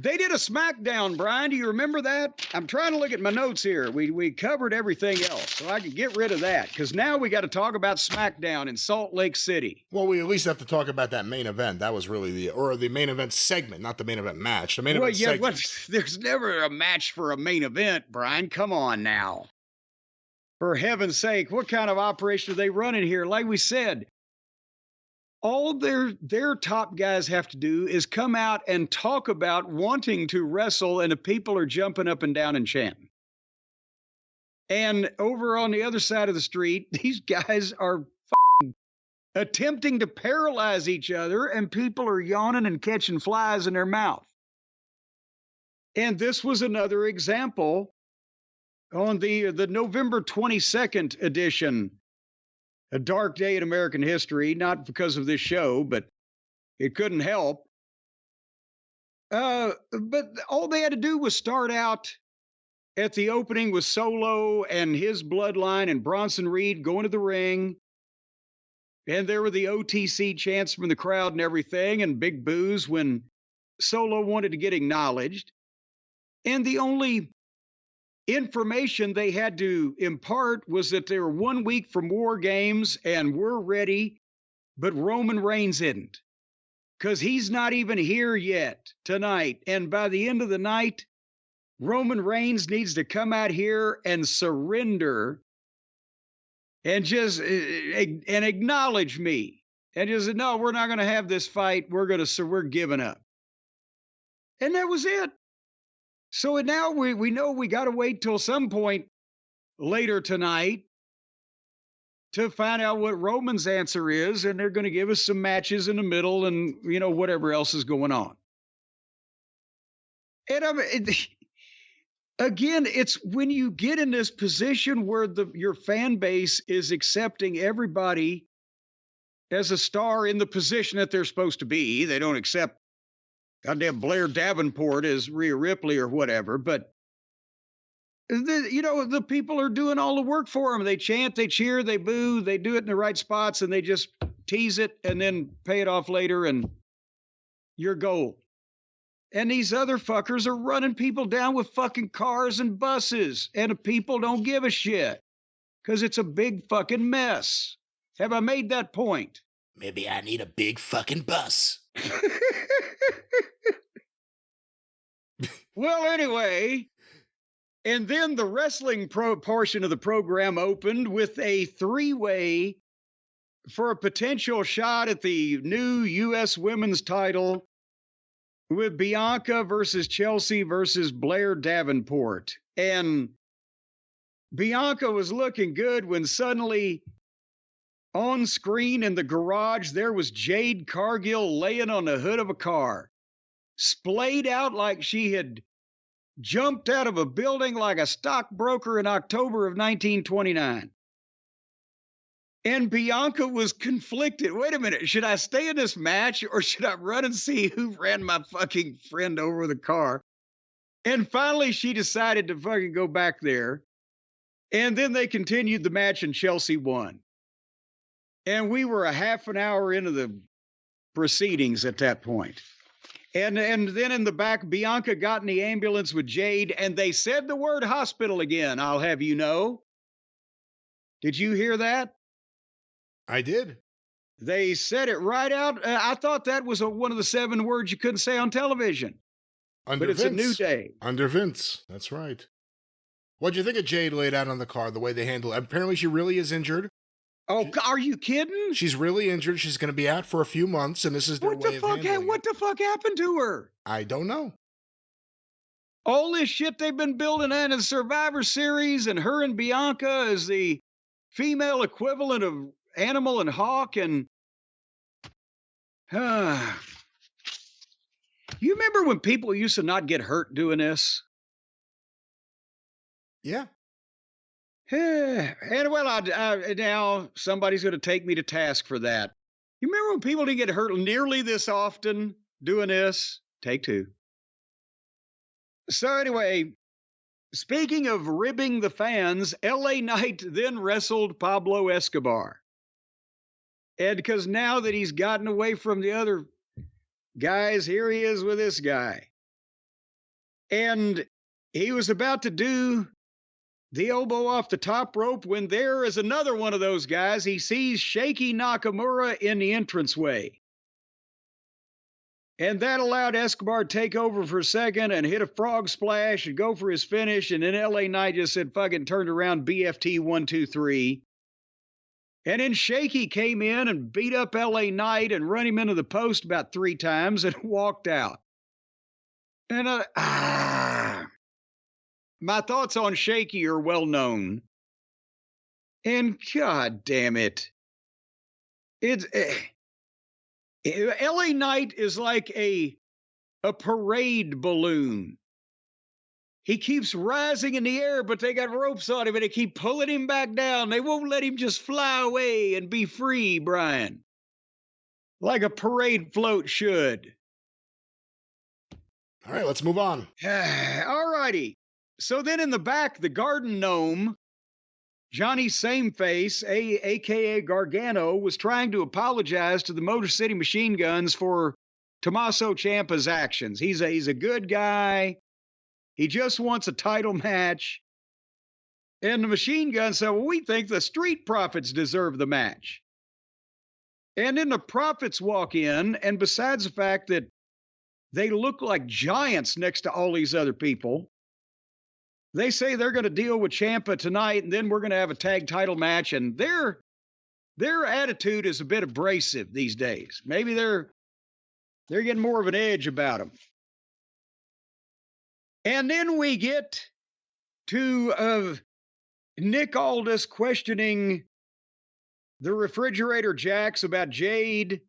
They did a Smackdown, Brian. Do you remember that? I'm trying to look at my notes here. We covered everything else, so I can get rid of that, because now we got to talk about Smackdown in Salt Lake City. Well, we at least have to talk about that main event. That was really the main event segment, not the main event match. The main event segment. There's never a match for a main event, Brian. Come on now. For heaven's sake, what kind of operation are they running here? Like we said, all their top guys have to do is come out and talk about wanting to wrestle, and the people are jumping up and down and chanting. And over on the other side of the street, these guys are attempting to paralyze each other, and people are yawning and catching flies in their mouth. And this was another example on the November 22nd edition, A Dark Day in American History, not because of this show, but it couldn't help. But all they had to do was start out at the opening with Solo and his bloodline and Bronson Reed going to the ring. And there were the OTC chants from the crowd and everything, and big boos when Solo wanted to get acknowledged. And the only information they had to impart was that they were 1 week from War Games and we're ready, but Roman Reigns isn't, because he's not even here yet tonight. And by the end of the night, Roman Reigns needs to come out here and surrender and just and acknowledge me, and just no, we're not going to have this fight. We're giving up. And that was it. So now we know we got to wait till some point later tonight to find out what Roman's answer is, and they're going to give us some matches in the middle and, whatever else is going on. And again, it's when you get in this position where your fan base is accepting everybody as a star in the position that they're supposed to be. They don't accept goddamn Blair Davenport as Rhea Ripley or whatever, but the people are doing all the work for them. They chant, they cheer, they boo, they do it in the right spots, and they just tease it and then pay it off later, and you're gold. And these other fuckers are running people down with fucking cars and buses, and the people don't give a shit because it's a big fucking mess. Have I made that point? Maybe I need a big fucking bus. Well, anyway, and then the wrestling portion of the program opened with a three-way for a potential shot at the new U.S. women's title with Bianca versus Chelsea versus Blair Davenport. And Bianca was looking good when suddenly on screen in the garage, there was Jade Cargill laying on the hood of a car, splayed out like she had jumped out of a building like a stockbroker in October of 1929. And Bianca was conflicted. Wait a minute, should I stay in this match or should I run and see who ran my fucking friend over the car? And finally, she decided to fucking go back there. And then they continued the match and Chelsea won. And we were a half an hour into the proceedings at that point. And then in the back, Bianca got in the ambulance with Jade, and they said the word hospital again, I'll have you know. Did you hear that? I did. They said it right out. I thought that was one of the 7 words you couldn't say on television. But it's a new day. Under Vince. That's right. What'd you think of Jade laid out on the car, the way they handled it? Apparently she really is injured. Oh, are you kidding? She's really injured. She's going to be out for a few months, and this is their way of handling What the fuck happened to her? I don't know. All this shit they've been building in the Survivor Series, and her and Bianca as the female equivalent of Animal and Hawk, and you remember when people used to not get hurt doing this? Yeah. And well, now somebody's going to take me to task for that. You remember when people didn't get hurt nearly this often doing this? Take 2. So anyway, speaking of ribbing the fans, LA Knight then wrestled Pablo Escobar. And because now that he's gotten away from the other guys, here he is with this guy. And he was about to do the elbow off the top rope when there is another one of those guys. He sees Shaky Nakamura in the entranceway. And that allowed Escobar to take over for a second and hit a frog splash and go for his finish. And then LA Knight just said, fucking turned around, BFT 1, 2, 3. And then Shaky came in and beat up LA Knight and run him into the post about 3 times and walked out. And my thoughts on Shaky are well known. And God damn it. It's LA Knight is like a parade balloon. He keeps rising in the air, but they got ropes on him and they keep pulling him back down. They won't let him just fly away and be free, Brian. Like a parade float should. All right, let's move on. All righty. So then in the back, the Garden Gnome, Johnny Sameface, a.k.a. Gargano, was trying to apologize to the Motor City Machine Guns for Tommaso Ciampa's actions. He's a good guy. He just wants a title match. And the Machine Guns said, well, we think the Street Profits deserve the match. And then the Profits walk in, and besides the fact that they look like giants next to all these other people, they say they're going to deal with Ciampa tonight, and then we're going to have a tag title match. And their attitude is a bit abrasive these days. Maybe they're getting more of an edge about them. And then we get to Nick Aldis questioning the Refrigerator Jacks about Jade.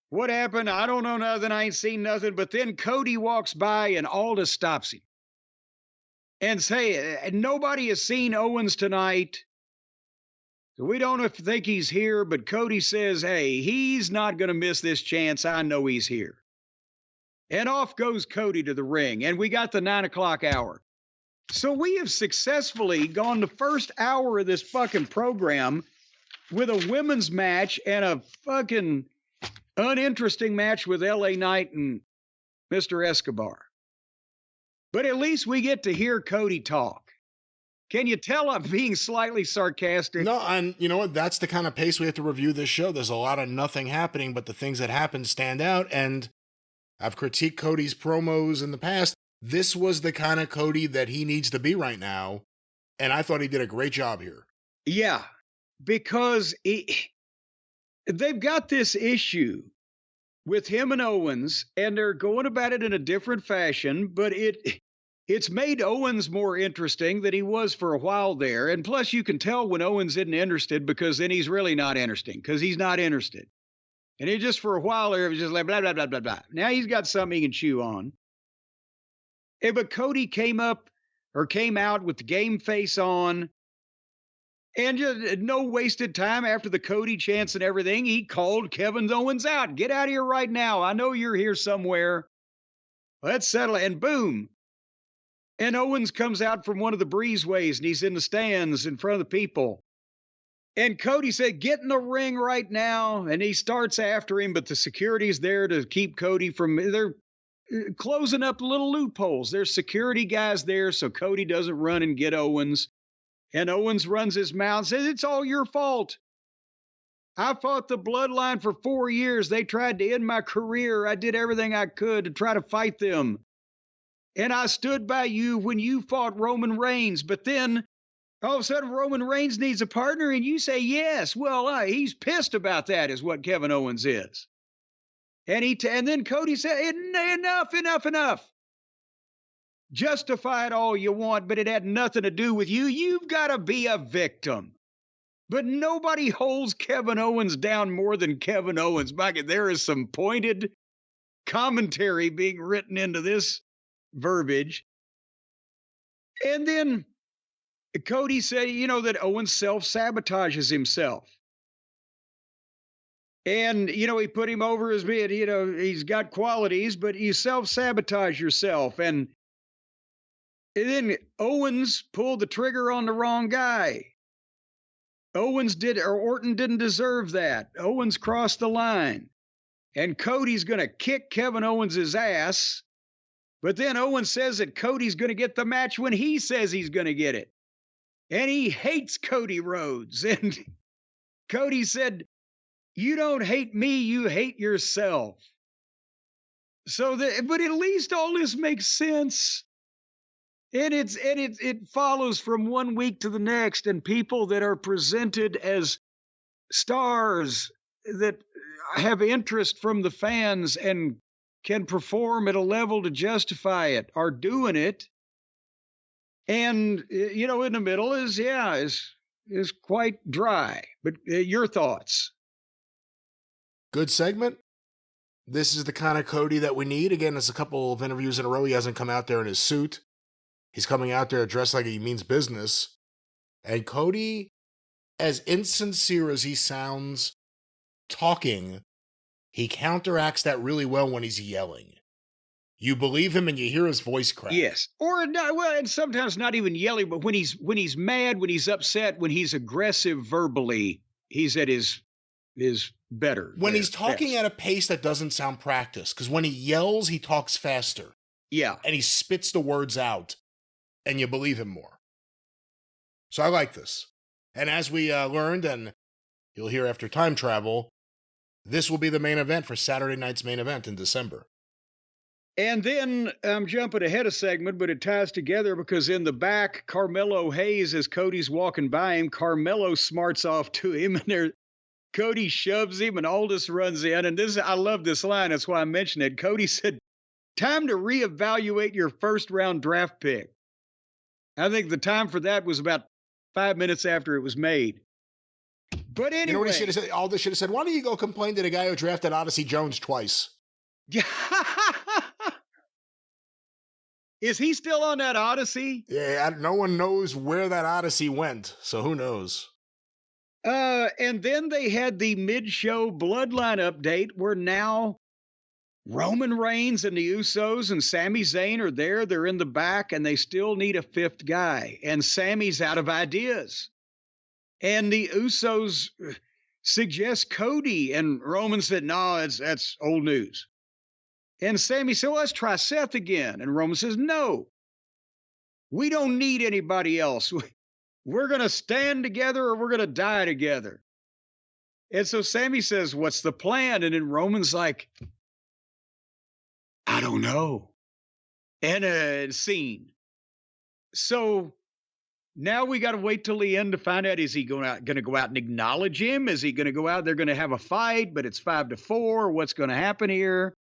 What happened? I don't know nothing. I ain't seen nothing. But then Cody walks by and Aldis stops him and say, nobody has seen Owens tonight. We don't think he's here, but Cody says, hey, he's not going to miss this chance. I know he's here. And off goes Cody to the ring, and we got the 9 o'clock hour. So we have successfully gone the first hour of this fucking program with a women's match and a fucking uninteresting match with LA Knight and Mr. Escobar. But at least we get to hear Cody talk. Can you tell I'm being slightly sarcastic? No, and you know what? That's the kind of pace we have to review this show. There's a lot of nothing happening, but the things that happen stand out, and I've critiqued Cody's promos in the past. This was the kind of Cody that he needs to be right now, and I thought he did a great job here. Yeah, because they've got this issue with him and Owens, and they're going about it in a different fashion, but it's made Owens more interesting than he was for a while there. And plus, you can tell when Owens isn't interested, because then he's really not interesting, because he's not interested. And it just for a while there, it was just like blah, blah, blah, blah, blah. Now he's got something he can chew on. But Cody came out with the game face on, and just no wasted time after the Cody chants and everything. He called Kevin Owens out. Get out of here right now. I know you're here somewhere. Let's settle it. And boom. And Owens comes out from one of the breezeways, and he's in the stands in front of the people. And Cody said, get in the ring right now. And he starts after him, but the security's there to keep Cody from, they're closing up little loopholes. There's security guys there so Cody doesn't run and get Owens. And Owens runs his mouth and says, it's all your fault. I fought the bloodline for 4 years. They tried to end my career. I did everything I could to try to fight them. And I stood by you when you fought Roman Reigns. But then all of a sudden Roman Reigns needs a partner and you say yes. Well, he's pissed about that is what Kevin Owens is. And then Cody said, enough. Justify it all you want, but it had nothing to do with you. You've got to be a victim. But nobody holds Kevin Owens down more than Kevin Owens. There is some pointed commentary being written into this verbiage. And then Cody said, that Owens self-sabotages himself. And, he put him over as being, he's got qualities, but you self-sabotage yourself. And then Owens pulled the trigger on the wrong guy. Orton didn't deserve that. Owens crossed the line. And Cody's going to kick Kevin Owens' ass But then Owens says that Cody's going to get the match when he says he's going to get it. And he hates Cody Rhodes. And Cody said, "You don't hate me, you hate yourself." But at least all this makes sense. And it follows from one week to the next, and people that are presented as stars that have interest from the fans and can perform at a level to justify it are doing it. And in the middle is quite dry. But your thoughts? Good segment. This is the kind of Cody that we need. Again, it's a couple of interviews in a row. He hasn't come out there in his suit. He's coming out there dressed like he means business. And Cody, as insincere as he sounds talking, he counteracts that really well when he's yelling. You believe him and you hear his voice crack. Yes. Or not, well, and sometimes not even yelling, but when he's mad, when he's upset, when he's aggressive verbally, he's at his better. When he's talking at a pace that doesn't sound practiced, because when he yells, he talks faster. Yeah. And he spits the words out, and you believe him more. So I like this. And as we learned, and you'll hear after time travel, this will be the main event for Saturday night's main event in December. And then I'm jumping ahead a segment, but it ties together because in the back, Carmelo Hayes, as Cody's walking by him, Carmelo smarts off to him, and Cody shoves him, and Aldis runs in. And I love this line. That's why I mentioned it. Cody said, "Time to reevaluate your first-round draft pick." I think the time for that was about 5 minutes after it was made. But anyway. You know what he should have said? Aldis should have said, "Why don't you go complain to the guy who drafted Odyssey Jones twice?" Is he still on that Odyssey? Yeah, no one knows where that Odyssey went, so who knows? And then they had the mid-show Bloodline update where now Roman Reigns and the Usos and Sami Zayn are there. They're in the back, and they still need a fifth guy. And Sami's out of ideas. And the Usos suggest Cody, and Roman said, "No, that's old news." And Sami said, "Well, let's try Seth again." And Roman says, "No, we don't need anybody else. We're going to stand together or we're going to die together." And so Sami says, "What's the plan?" And then Roman's like, "I don't know." And a scene. So now we got to wait till the end to find out, is he going to go out and acknowledge him? Is he going to go out? They're going to have a fight, but it's 5-4. What's going to happen here?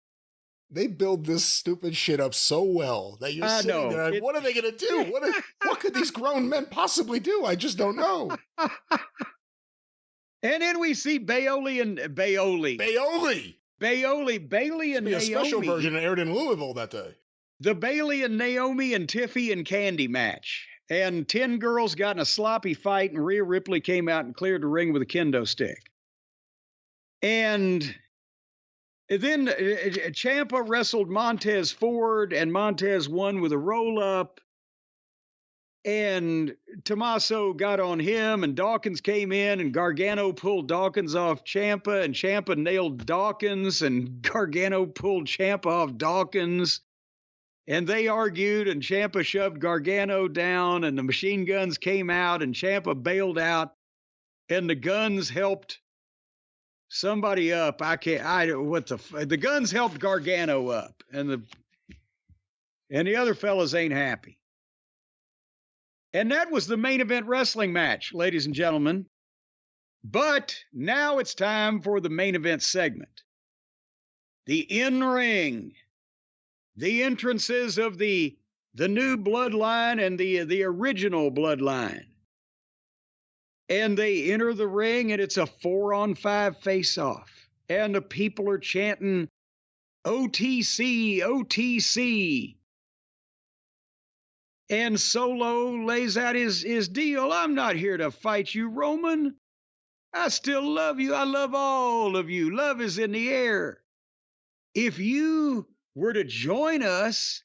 They build this stupid shit up so well that you're sitting there like, what are they going to do? What could these grown men possibly do? I just don't know. And then we see Bailey and Naomi. A special version aired in Louisville that day. The Bailey and Naomi and Tiffy and Candy match. And 10 girls got in a sloppy fight, and Rhea Ripley came out and cleared the ring with a kendo stick. And then Ciampa wrestled Montez Ford, and Montez won with a roll-up. And Tommaso got on him, and Dawkins came in, and Gargano pulled Dawkins off Ciampa, and Ciampa nailed Dawkins, and Gargano pulled Ciampa off Dawkins. And they argued, and Ciampa shoved Gargano down, and the machine guns came out, and Ciampa bailed out, and the guns helped somebody up. The guns helped Gargano up, and the other fellas ain't happy. And that was the main event wrestling match, ladies and gentlemen. But now it's time for the main event segment. The in-ring. The entrances of the new bloodline and the original bloodline. And they enter the ring, and it's a 4-on-5 face-off. And the people are chanting, "OTC, OTC." And Solo lays out his deal. "I'm not here to fight you, Roman. I still love you. I love all of you. Love is in the air. If you were to join us,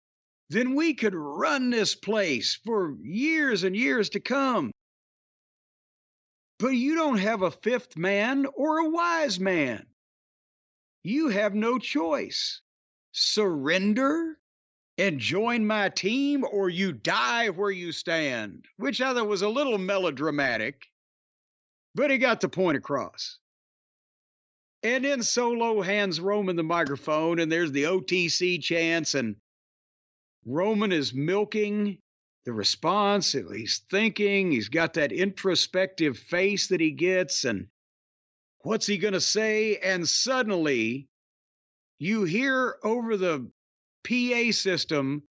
then we could run this place for years and years to come. But you don't have a fifth man or a wise man. You have no choice. Surrender and join my team or you die where you stand, which I thought was a little melodramatic, but he got the point across. And then Solo hands Roman the microphone, and there's the OTC chants, and Roman is milking the response. He's thinking, he's got that introspective face that he gets, and what's he going to say? And suddenly, you hear over the PA system,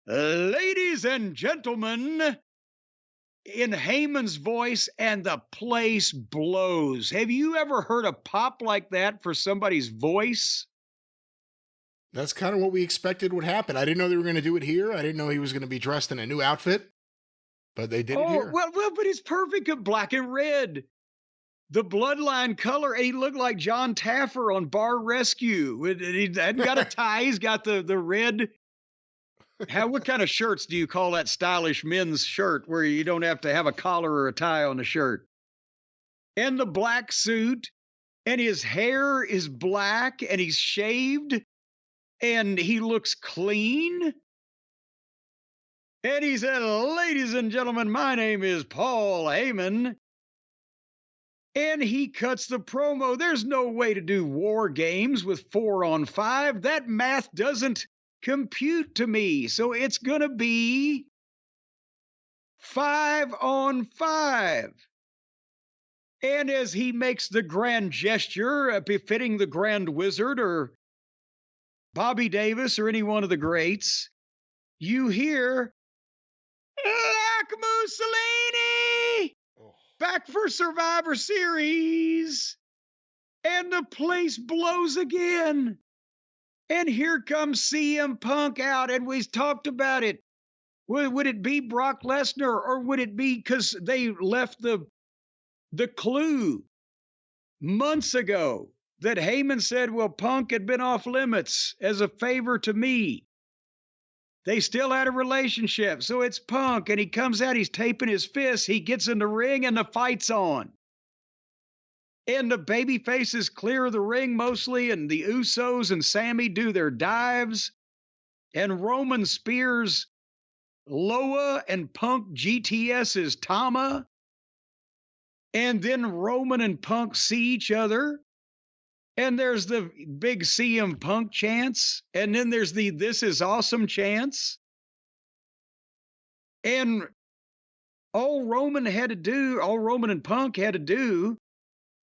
ladies and gentlemen, in Heyman's voice, and the place blows. Have you ever heard a pop like that for somebody's voice? That's kind of what we expected would happen. I didn't know they were going to do it here. I didn't know he was going to be dressed in a new outfit, but they did it here. Well, but it's perfect in black and red. The bloodline color, and he looked like John Taffer on Bar Rescue. He hadn't got a tie. He's got the red. What kind of shirts do you call that stylish men's shirt where you don't have to have a collar or a tie on the shirt? And the black suit, and his hair is black, and he's shaved, and he looks clean. And he said, ladies and gentlemen, my name is Paul Heyman. And he cuts the promo. There's no way to do war games with 4-on-5. That math doesn't compute to me. So it's going to be 5-on-5. And as he makes the grand gesture, befitting the Grand Wizard or Bobby Davis or any one of the greats, you hear, like Mussolini, back for Survivor Series. And the place blows again. And here comes CM Punk out, and we talked about it. Would it be Brock Lesnar, or would it be because they left the clue months ago that Heyman said, well, Punk had been off limits as a favor to me. They still had a relationship, so it's Punk, and he comes out, he's taping his fists, he gets in the ring, and the fight's on. And the baby faces clear of the ring mostly, and the Usos and Sammy do their dives, and Roman spears Loa, and Punk GTS's Tama, and then Roman and Punk see each other, and there's the big CM Punk chants, and then there's the "This is awesome" chants, and all Roman and Punk had to do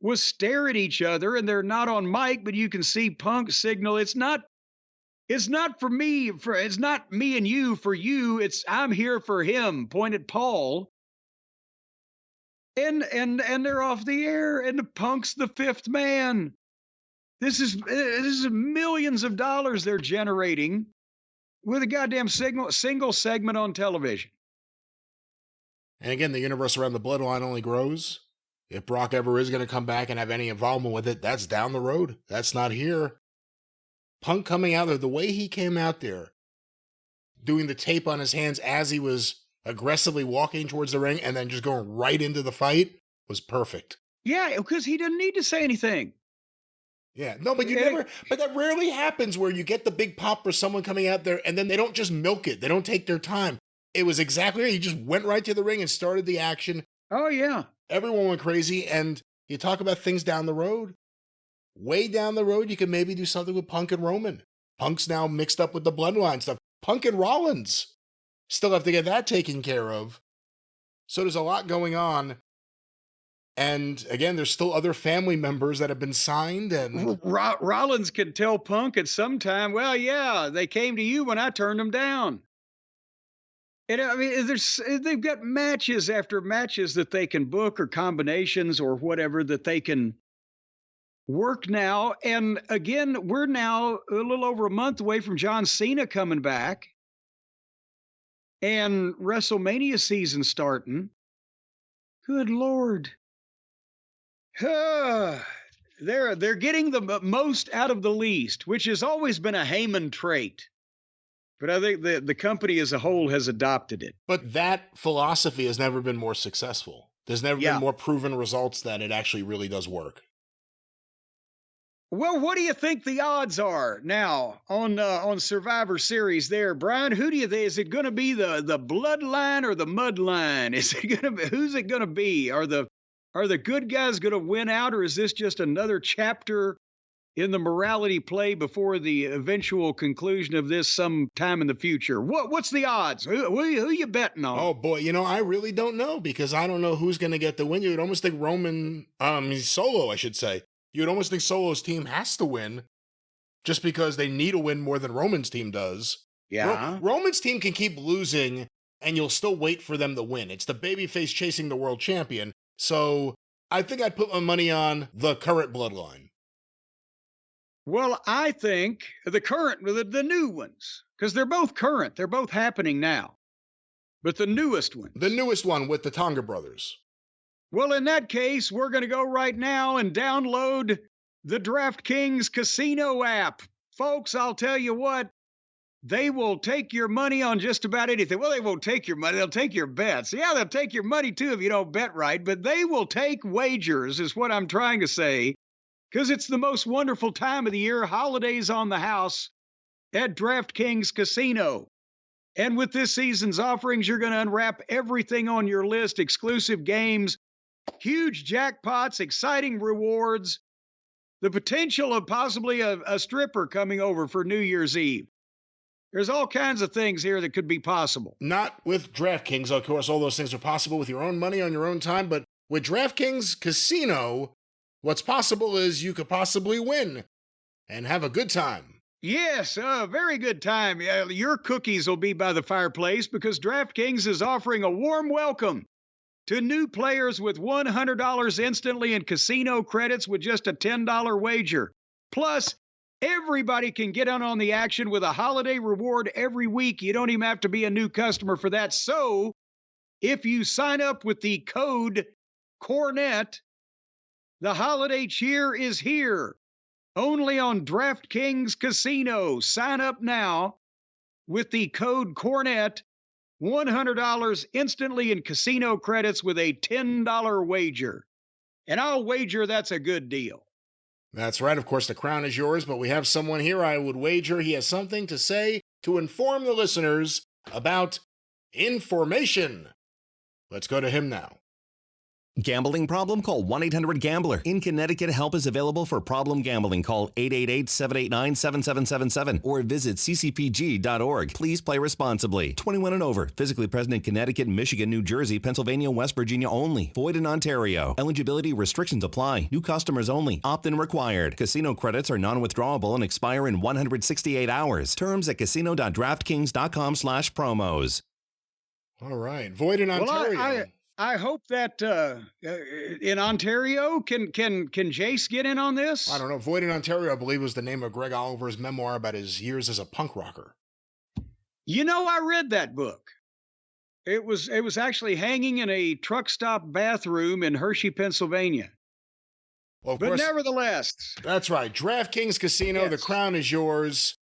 was stare at each other, and they're not on mic, but you can see Punk signal, it's not for me, it's not me and you for you, it's I'm here for him, point at Paul. And they're off the air, and the Punk's the fifth man. This is millions of dollars they're generating with a goddamn single segment on television. And again, the universe around the bloodline only grows. If Brock ever is going to come back and have any involvement with it, that's down the road. That's not here. Punk coming out there, the way he came out there, doing the tape on his hands as he was aggressively walking towards the ring and then just going right into the fight was perfect. Yeah, because he didn't need to say anything. Yeah, no, but but that rarely happens where you get the big pop for someone coming out there and then they don't just milk it. They don't take their time. It was exactly right. He just went right to the ring and started the action. Oh, yeah. Everyone went crazy, and you talk about things down the road. Way down the road, you can maybe do something with Punk and Roman. Punk's now mixed up with the bloodline stuff. Punk and Rollins still have to get that taken care of. So there's a lot going on. And again, there's still other family members that have been signed. And Rollins could tell Punk at some time, well, yeah, they came to you when I turned them down. And I mean, they've got matches after matches that they can book, or combinations or whatever that they can work now. And again, we're now a little over a month away from John Cena coming back and WrestleMania season starting. Good Lord. They're getting the most out of the least, which has always been a Heyman trait. But I think the company as a whole has adopted it. But that philosophy has never been more successful. There's never been more proven results that it actually really does work. Well, what do you think the odds are now on Survivor Series there, Brian? Who do you think? Is it going to be the bloodline or the mudline? Is it going to be, who's it going to be? Are the good guys going to win out, or is this just another chapter in the morality play before the eventual conclusion of this sometime in the future? What's the odds? Who you betting on? Oh boy, I really don't know, because I don't know who's going to get the win. You'd almost think Solo, I should say. You'd almost think Solo's team has to win just because they need a win more than Roman's team does. Yeah. Roman's team can keep losing and you'll still wait for them to win. It's the babyface chasing the world champion. So I think I'd put my money on the current bloodline. Well, I think the new ones, because they're both current. They're both happening now. But the newest ones. The newest one with the Tonga brothers. Well, in that case, we're going to go right now and download the DraftKings Casino app. Folks, I'll tell you what, they will take your money on just about anything. Well, they won't take your money. They'll take your bets. Yeah, they'll take your money, too, if you don't bet right. But they will take wagers, is what I'm trying to say, because it's the most wonderful time of the year, holidays on the house at DraftKings Casino. And with this season's offerings, you're going to unwrap everything on your list, exclusive games, huge jackpots, exciting rewards, the potential of possibly a stripper coming over for New Year's Eve. There's all kinds of things here that could be possible. Not with DraftKings, of course. All those things are possible with your own money on your own time. But with DraftKings Casino, what's possible is you could possibly win and have a good time. Yes, a very good time. Your cookies will be by the fireplace because DraftKings is offering a warm welcome to new players with $100 instantly in casino credits with just a $10 wager. Plus, everybody can get in on the action with a holiday reward every week. You don't even have to be a new customer for that. So, if you sign up with the code Cornette, the holiday cheer is here. Only on DraftKings Casino. Sign up now with the code Cornette. $100 instantly in casino credits with a $10 wager. And I'll wager that's a good deal. That's right. Of course, the crown is yours, but we have someone here I would wager he has something to say to inform the listeners about information. Let's go to him now. Gambling problem? Call 1-800-GAMBLER. In Connecticut, help is available for problem gambling. Call 888-789-7777 or visit ccpg.org. Please play responsibly. 21 and over. Physically present in Connecticut, Michigan, New Jersey, Pennsylvania, West Virginia only. Void in Ontario. Eligibility restrictions apply. New customers only. Opt-in required. Casino credits are non-withdrawable and expire in 168 hours. Terms at casino.draftkings.com/promos. All right. Void in Ontario. Well, I hope that in Ontario, can Jace get in on this? I don't know. Void in Ontario, I believe, was the name of Greg Oliver's memoir about his years as a punk rocker. I read that book. It was actually hanging in a truck stop bathroom in Hershey, Pennsylvania. Well, of but course, nevertheless. That's right. DraftKings Casino, yes. The crown is yours.